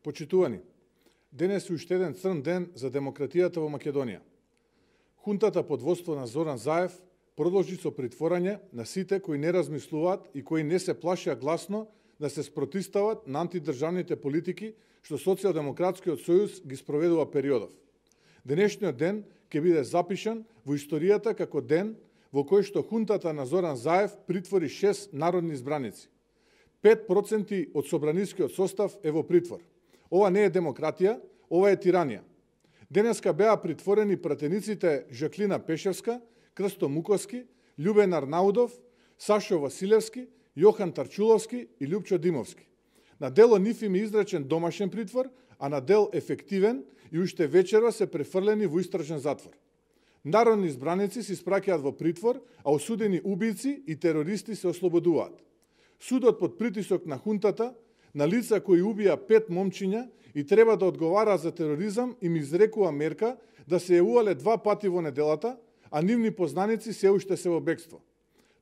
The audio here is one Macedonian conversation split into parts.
Почитувани, денес е уште еден црн ден за демократијата во Македонија. Хунтата под воство на Зоран Заев продолжи со притворање на сите кои не размислуваат и кои не се плашеа гласно да се спротистават на антидржавните политики што Социјалдемократскиот сојуз ги спроведува периодов. Денешниот ден ќе биде запишан во историјата како ден во кој што хунтата на Зоран Заев притвори 6 народни избраници. 5% од собранискиот состав е во притвор. Ова не е демократија, ова е тиранија. Денеска беа притворени пратениците Жаклина Пешевска, Крсто Муковски, Љубен Арнаудов, Сашо Василевски, Јохан Тарчуловски и Љупчо Димовски. На дел од нив им е изречен домашен притвор, а на дел ефективен и уште вечерва се префрлени во истражен затвор. Народни избраници се испраќаат во притвор, а осудени убици и терористи се ослободуваат. Судот под притисок на хунтата, на лица кои убија 5 момчиња и треба да одговара за тероризам, им изрекува мерка да се јавувале 2 пати во неделата, а нивни познаници се уште се во бегство.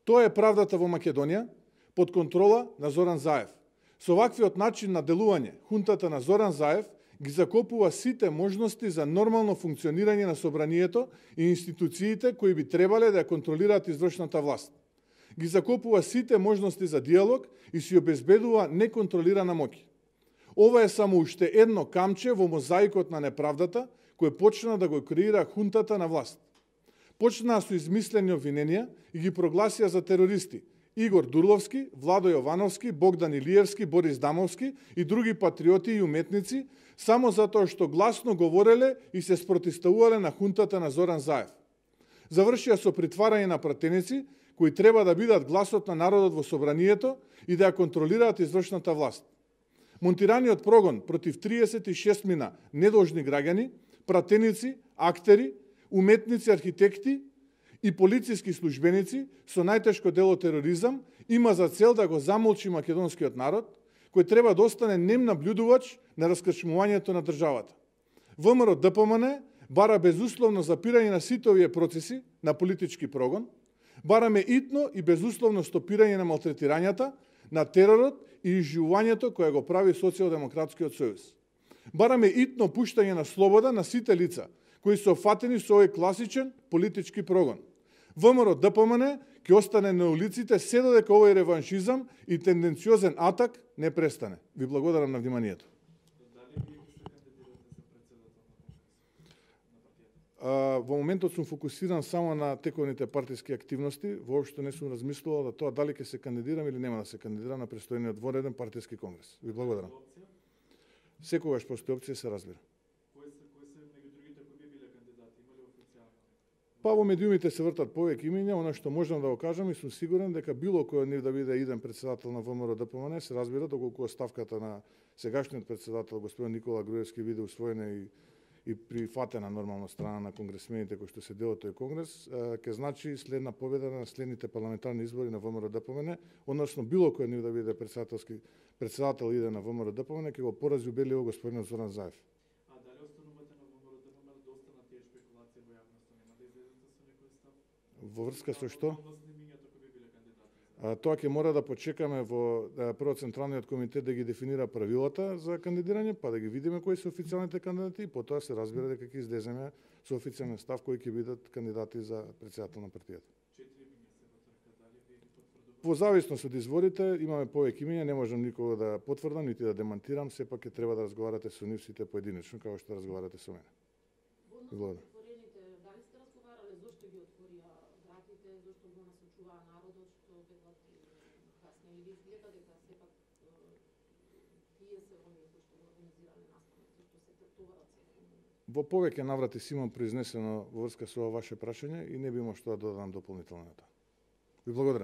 Тоа е правдата во Македонија, под контрола на Зоран Заев. Со ваквиот начин на делување, хунтата на Зоран Заев ги закопува сите можности за нормално функционирање на собранието и институциите кои би требале да ја контролираат извршната власт. Ги закопува сите можности за диалог и си обезбедува неконтролирана моќ. Ова е само уште едно камче во мозаикот на неправдата кој почна да го креира хунтата на власт. Почнаа со измислени обвиненија и ги прогласија за терористи Игор Дурловски, Владо Јовановски, Богдан Илиевски, Борис Дамовски и други патриоти и уметници само затоа што гласно говореле и се спротивставувале на хунтата на Зоран Заев. Завршија со притварање на пратеници кои треба да бидат гласот на народот во собранието и да ја контролираат извршната власт. Монтираниот прогон против 36 мина недолжни граѓани, пратеници, актери, уметници, архитекти и полициски службеници со најтешко дело тероризам има за цел да го замолчи македонскиот народ, кој треба да остане нем наблюдувач на раскрчмувањето на државата. ВМРО ДПМН бара безусловно запирање на сите овие процеси на политички прогон, бараме итно и безусловно стопирање на малтретирањата, на теророт и изживувањето кое го прави Социјалдемократскиот сојуз. Бараме итно пуштање на слобода на сите лица кои се офатени со овој класичен политички прогон. ВМРО ДПМН ќе остане на улиците се додека овој реваншизам и тенденциозен атак не престане. Ви благодарам на вниманието. Во моментот сум фокусиран само на тековните партиски активности, воопшто не сум размислувал да тоа дали ќе се кандидирам или нема да се кандидирам на престојниот вореден партиски конгрес. Ви благодарам. Секогаш постои опција, се разбира. Кои се меѓу другите кои би биле кандидати? Има ли официјално? Па во медиумите се вртат повеќе имиња, она што можам да го кажам и сум сигурен дека било кој од нив да биде иден председател на ВМРО ДПМН, се разбира доколку оставката на сегашниот председател господин Никола Груевски биде усвоена и прифатена нормално страна на конгресмените кои што се дел од тој конгрес, ќе значи следна победа на следните парламентарни избори на ВМРО ДПМН, односно било кој од нив да биде председател иде на ВМРО ДПМН, ќе го порази убедливо господинот Зоран Заев. А дали останување на ВМРО ДПМН доста на тие спекулации во јавноста, нема да излезете со некој став? Во врска со што? Тоа Тоа ќе мора да почекаме во прво Централниот комитет да ги дефинира правилата за кандидирање, па да ги видиме кои се официјалните кандидати и потоа се разбира дека ќе излеземе со официјален став кои ќе бидат кандидати за председател на партијата. 4 имиња се во трка, дали ви ги потврдувате? Во зависност од изворите имаме повеќе имиња, не можам никого да потврдам нити да демантирам, сепак ќе треба да разговарате со нив сите поединечно како што разговарате со мене. Благодарам. Дали сте разговарале зошто ги отворија вратите, зошто го насочуваа народот, што беглат касне, или изгледа дека сепак тие се оние кои што го организирале настанот, зашто се третуваат се? Во повеќе наврати си имам произнесено во врска со ова ваше прашање и не би имал што да додадам дополнително на тоа. Ви благодарам.